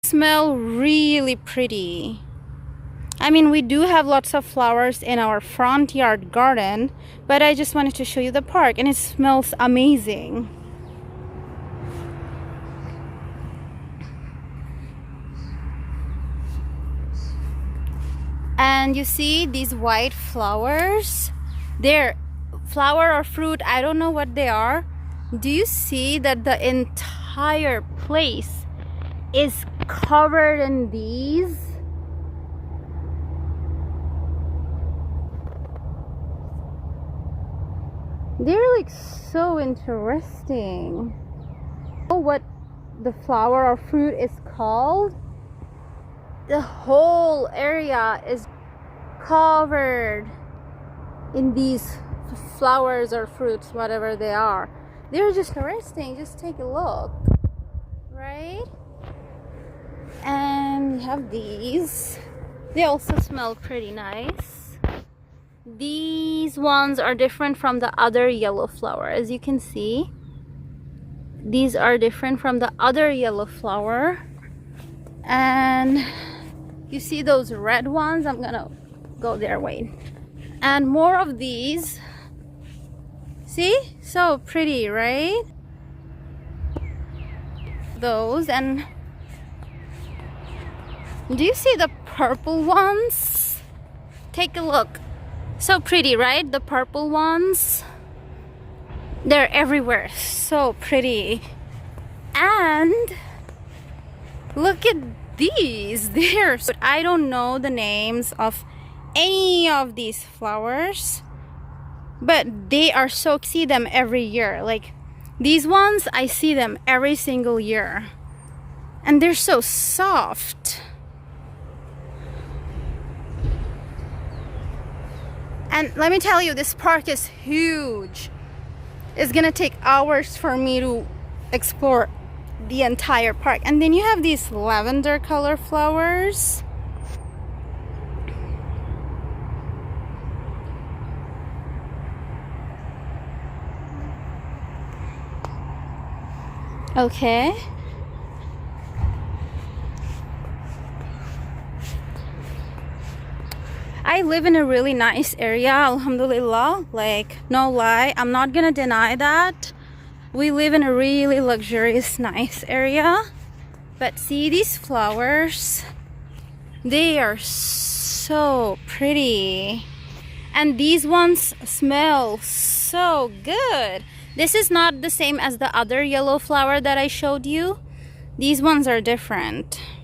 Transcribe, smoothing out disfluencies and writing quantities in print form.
Smell really pretty. I mean, we do have lots of flowers in our front yard garden, but I just wanted to show you the park, and it smells amazing. And you see these white flowers? They're flower or fruit, I don't know what they are. Do you see that the entire place is covered in these? They're like so interesting. Oh, what the flower or fruit is called? The whole area is covered in these flowers or fruits, whatever they are. They're just interesting. Just take a look, right? And we have these. They also smell pretty nice. These ones are different from the other yellow flower. As you can see, these are different from the other yellow flower. And you see those red ones? I'm gonna go there, wait. And more of these. See? So pretty, right? Those. And do you see the purple ones? Take a look. So pretty, right? The purple ones. They're everywhere. So pretty. And look at these. But I don't know the names of any of these flowers, but they are so, see them every year. Like these ones, I see them every single year, and they're so soft. And let me tell you, this park is huge. It's gonna take hours for me to explore the entire park. And then you have these lavender color flowers. Okay. I live in a really nice area, alhamdulillah. Like, no lie, I'm not gonna deny that. We live in a really luxurious, nice area. But see these flowers? They are so pretty. And these ones smell so good. This is not the same as the other yellow flower that I showed you. These ones are different.